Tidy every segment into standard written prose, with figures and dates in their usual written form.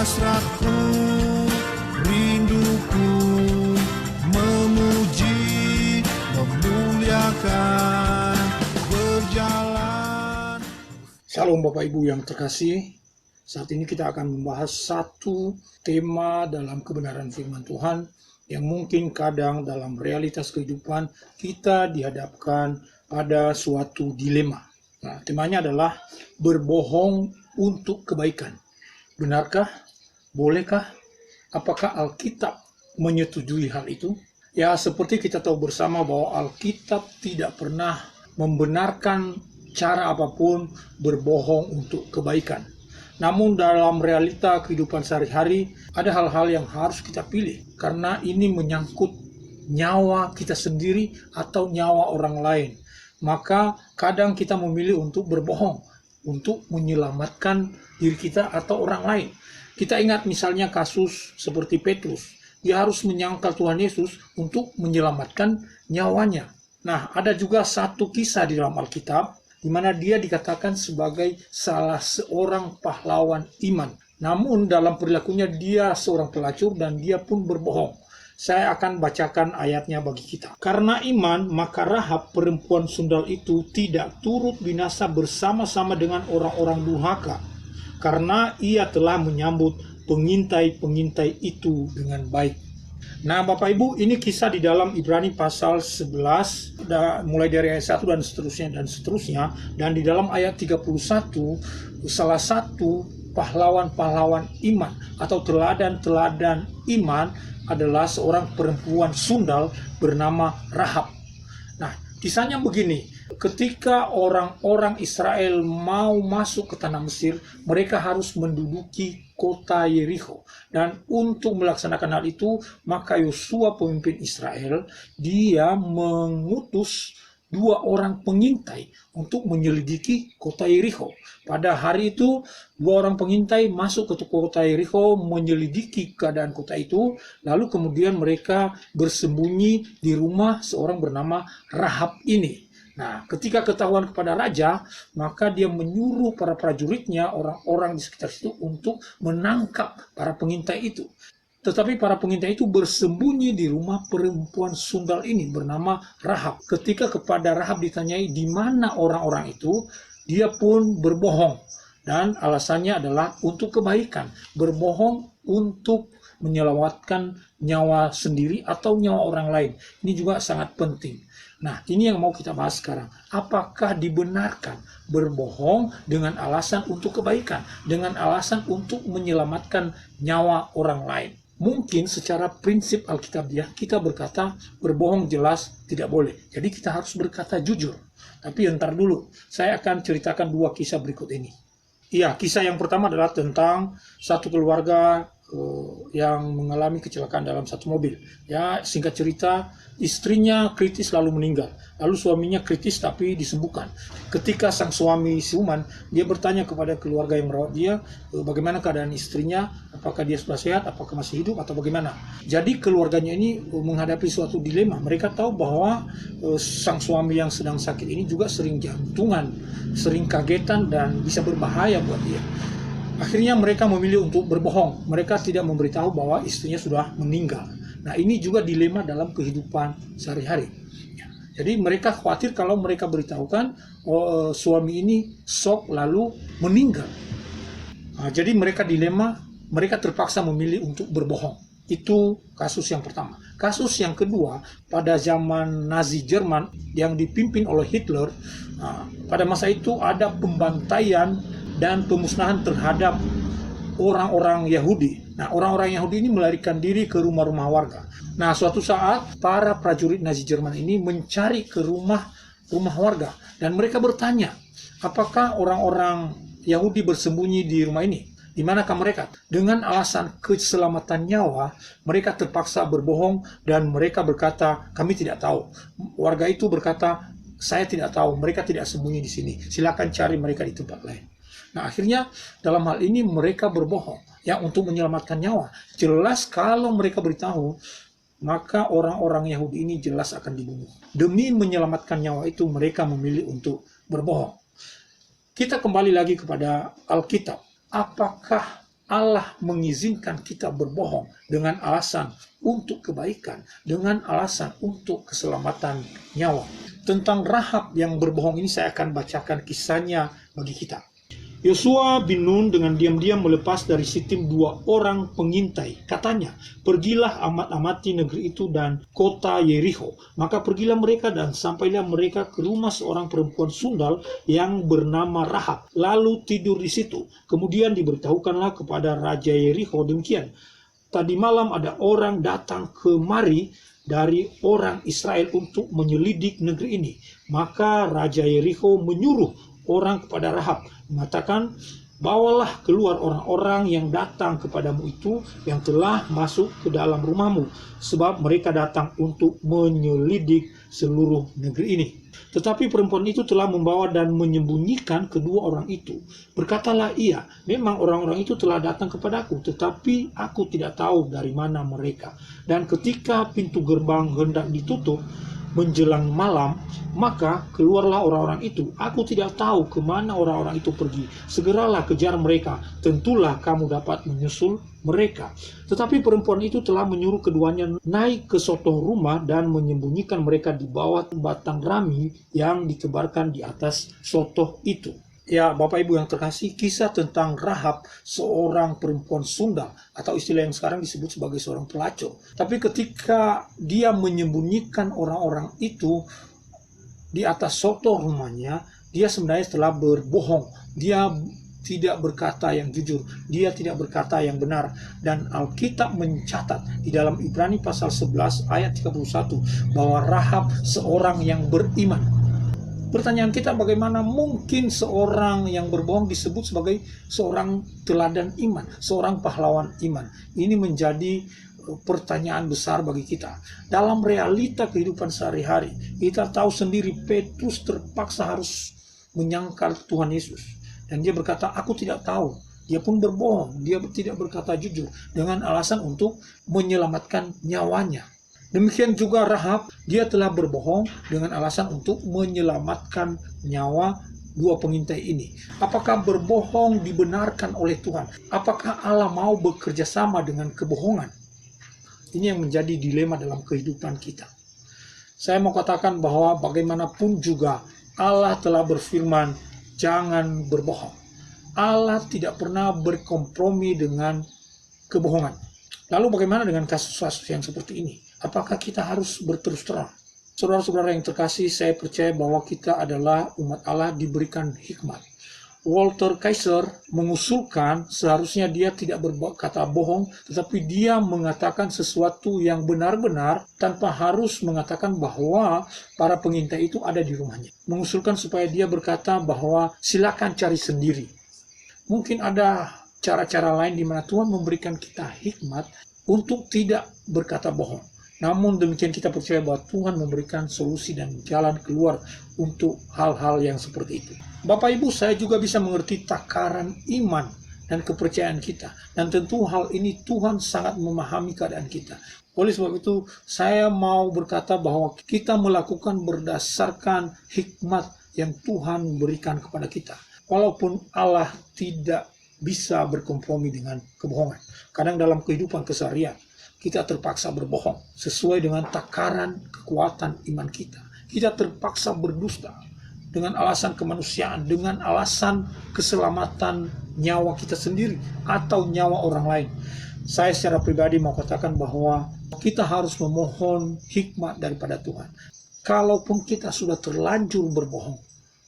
hasratku, rinduku, memuji, memuliakan, berjalan. Shalom Bapak Ibu yang terkasih. Saat ini kita akan membahas satu tema dalam kebenaran firman Tuhan yang mungkin kadang dalam realitas kehidupan kita dihadapkan pada suatu dilema. Nah, temanya adalah berbohong untuk kebaikan. Benarkah? Bolehkah? Apakah Alkitab menyetujui hal itu? Ya, seperti kita tahu bersama bahwa Alkitab tidak pernah membenarkan cara apapun berbohong untuk kebaikan. Namun dalam realita kehidupan sehari-hari ada hal-hal yang harus kita pilih karena ini menyangkut nyawa kita sendiri atau nyawa orang lain. Maka kadang kita memilih untuk berbohong untuk menyelamatkan diri kita atau orang lain. Kita ingat misalnya kasus seperti Petrus. Dia harus menyangkal Tuhan Yesus untuk menyelamatkan nyawanya. Nah, ada juga satu kisah di dalam Alkitab di mana dia dikatakan sebagai salah seorang pahlawan iman. Namun dalam perilakunya dia seorang pelacur dan dia pun berbohong. Saya akan bacakan ayatnya bagi kita. Karena iman, maka Rahab perempuan sundal itu tidak turut binasa bersama-sama dengan orang-orang durhaka. Karena ia telah menyambut pengintai-pengintai itu dengan baik. Nah, Bapak Ibu, ini kisah di dalam Ibrani pasal 11, mulai dari ayat 1 dan seterusnya. Dan di dalam ayat 31, salah satu pahlawan-pahlawan iman atau teladan-teladan iman adalah seorang perempuan sundal bernama Rahab. Nah, kisahnya begini. Ketika orang-orang Israel mau masuk ke tanah Mesir, mereka harus menduduki kota Yerikho. Dan untuk melaksanakan hal itu, maka Yosua pemimpin Israel, dia mengutus 2 orang pengintai untuk menyelidiki kota Yerikho. Pada hari itu, 2 orang pengintai masuk ke kota Yerikho menyelidiki keadaan kota itu, lalu kemudian mereka bersembunyi di rumah seorang bernama Rahab ini. Nah, ketika ketahuan kepada raja, maka dia menyuruh para prajuritnya, orang-orang di sekitar situ untuk menangkap para pengintai itu. Tetapi para pengintai itu bersembunyi di rumah perempuan sundal ini bernama Rahab. Ketika kepada Rahab ditanyai di mana orang-orang itu, dia pun berbohong. Dan alasannya adalah untuk kebaikan. Berbohong untuk menyelamatkan nyawa sendiri atau nyawa orang lain. Ini juga sangat penting. Nah, ini yang mau kita bahas sekarang. Apakah dibenarkan berbohong dengan alasan untuk kebaikan, dengan alasan untuk menyelamatkan nyawa orang lain? Mungkin secara prinsip Alkitabiah kita berkata berbohong jelas tidak boleh. Jadi kita harus berkata jujur. Tapi ntar dulu, saya akan ceritakan 2 kisah berikut ini. Iya, kisah yang pertama adalah tentang satu keluarga yang mengalami kecelakaan dalam satu mobil. Ya, singkat cerita, istrinya kritis lalu meninggal. Lalu suaminya kritis tapi disembuhkan. Ketika sang suami siuman, dia bertanya kepada keluarga yang merawat dia, bagaimana keadaan istrinya, apakah dia sudah sehat, apakah masih hidup, atau bagaimana. Jadi keluarganya ini menghadapi suatu dilema. Mereka tahu bahwa sang suami yang sedang sakit ini juga sering jantungan, sering kagetan, dan bisa berbahaya buat dia. Akhirnya mereka memilih untuk berbohong. Mereka tidak memberitahu bahwa istrinya sudah meninggal. Nah, ini juga dilema dalam kehidupan sehari-hari. Jadi mereka khawatir kalau mereka beritahukan suami ini shock lalu meninggal. Nah, jadi mereka dilema, mereka terpaksa memilih untuk berbohong. Itu kasus yang pertama. Kasus yang kedua, pada zaman Nazi Jerman yang dipimpin oleh Hitler, pada masa itu ada pembantaian dan pemusnahan terhadap orang-orang Yahudi. Nah, orang-orang Yahudi ini melarikan diri ke rumah-rumah warga. Nah, suatu saat para prajurit Nazi Jerman ini mencari ke rumah warga dan mereka bertanya, apakah orang-orang Yahudi bersembunyi di rumah ini? Di manakah mereka? Dengan alasan keselamatan nyawa, mereka terpaksa berbohong dan mereka berkata, kami tidak tahu. Warga itu berkata, saya tidak tahu, mereka tidak sembunyi di sini. Silakan cari mereka di tempat lain. Nah, akhirnya dalam hal ini mereka berbohong ya untuk menyelamatkan nyawa. Jelas kalau mereka beritahu, maka orang-orang Yahudi ini jelas akan dibunuh. Demi menyelamatkan nyawa itu mereka memilih untuk berbohong. Kita kembali lagi kepada Alkitab. Apakah Allah mengizinkan kita berbohong dengan alasan untuk kebaikan, dengan alasan untuk keselamatan nyawa. Tentang Rahab yang berbohong ini saya akan bacakan kisahnya bagi kita. Yosua bin Nun dengan diam-diam melepas dari Sitim 2 orang pengintai. Katanya, pergilah amat-amati negeri itu dan kota Yeriko. Maka pergilah mereka dan sampailah mereka ke rumah seorang perempuan sundal yang bernama Rahab. Lalu tidur di situ. Kemudian diberitahukanlah kepada Raja Yeriko demikian. Tadi malam ada orang datang kemari dari orang Israel untuk menyelidik negeri ini. Maka Raja Yeriko menyuruh orang kepada Rahab, mengatakan, bawalah keluar orang-orang yang datang kepadamu itu yang telah masuk ke dalam rumahmu, sebab mereka datang untuk menyelidik seluruh negeri ini. Tetapi perempuan itu telah membawa dan menyembunyikan kedua orang itu. Berkatalah ia, memang orang-orang itu telah datang kepadaku, tetapi aku tidak tahu dari mana mereka. Dan ketika pintu gerbang hendak ditutup, menjelang malam, maka keluarlah orang-orang itu. Aku tidak tahu kemana orang-orang itu pergi. Segeralah kejar mereka, tentulah kamu dapat menyusul mereka. Tetapi perempuan itu telah menyuruh keduanya naik ke sotoh rumah dan menyembunyikan mereka di bawah batang rami yang ditebarkan di atas sotoh itu. Ya, Bapak Ibu yang terkasih, kisah tentang Rahab, seorang perempuan sundal, atau istilah yang sekarang disebut sebagai seorang pelacur. Tapi ketika dia menyembunyikan orang-orang itu di atas sotoh rumahnya, dia sebenarnya telah berbohong. Dia tidak berkata yang jujur, dia tidak berkata yang benar. Dan Alkitab mencatat di dalam Ibrani pasal 11 ayat 31 bahwa Rahab seorang yang beriman. Pertanyaan kita, bagaimana mungkin seorang yang berbohong disebut sebagai seorang teladan iman, seorang pahlawan iman? Ini menjadi pertanyaan besar bagi kita. Dalam realita kehidupan sehari-hari, kita tahu sendiri Petrus terpaksa harus menyangkal Tuhan Yesus. Dan dia berkata, aku tidak tahu. Dia pun berbohong, dia tidak berkata jujur dengan alasan untuk menyelamatkan nyawanya. Demikian juga Rahab, dia telah berbohong dengan alasan untuk menyelamatkan nyawa dua pengintai ini. Apakah berbohong dibenarkan oleh Tuhan? Apakah Allah mau bekerja sama dengan kebohongan? Ini yang menjadi dilema dalam kehidupan kita. Saya mau katakan bahwa bagaimanapun juga Allah telah berfirman, jangan berbohong. Allah tidak pernah berkompromi dengan kebohongan. Lalu bagaimana dengan kasus-kasus yang seperti ini? Apakah kita harus berterus terang? Saudara-saudara yang terkasih, saya percaya bahwa kita adalah umat Allah diberikan hikmat. Walter Kaiser mengusulkan seharusnya dia tidak berkata bohong, tetapi dia mengatakan sesuatu yang benar-benar tanpa harus mengatakan bahwa para pengintai itu ada di rumahnya. Mengusulkan supaya dia berkata bahwa silakan cari sendiri. Mungkin ada cara-cara lain di mana Tuhan memberikan kita hikmat untuk tidak berkata bohong. Namun demikian kita percaya bahwa Tuhan memberikan solusi dan jalan keluar untuk hal-hal yang seperti itu. Bapak Ibu, saya juga bisa mengerti takaran iman dan kepercayaan kita. Dan tentu hal ini Tuhan sangat memahami keadaan kita. Oleh sebab itu, saya mau berkata bahwa kita melakukan berdasarkan hikmat yang Tuhan berikan kepada kita. Walaupun Allah tidak bisa berkompromi dengan kebohongan. Kadang dalam kehidupan keseharian, kita terpaksa berbohong sesuai dengan takaran kekuatan iman kita. Kita terpaksa berdusta dengan alasan kemanusiaan, dengan alasan keselamatan nyawa kita sendiri atau nyawa orang lain. Saya secara pribadi mau katakan bahwa kita harus memohon hikmat daripada Tuhan. Kalaupun kita sudah terlanjur berbohong,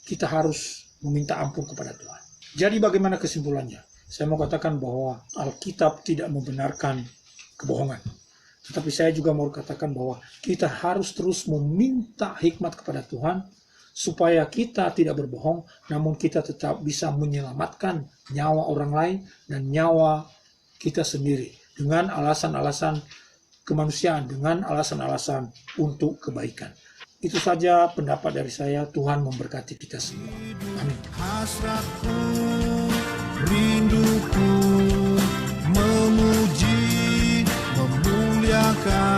kita harus meminta ampun kepada Tuhan. Jadi bagaimana kesimpulannya? Saya mau katakan bahwa Alkitab tidak membenarkan kebohongan. Tetapi saya juga mau katakan bahwa kita harus terus meminta hikmat kepada Tuhan supaya kita tidak berbohong, namun kita tetap bisa menyelamatkan nyawa orang lain dan nyawa kita sendiri dengan alasan-alasan kemanusiaan, dengan alasan-alasan untuk kebaikan. Itu saja pendapat dari saya. Tuhan memberkati kita semua. Amin. Hasratku, rinduku, memuji, memuliakan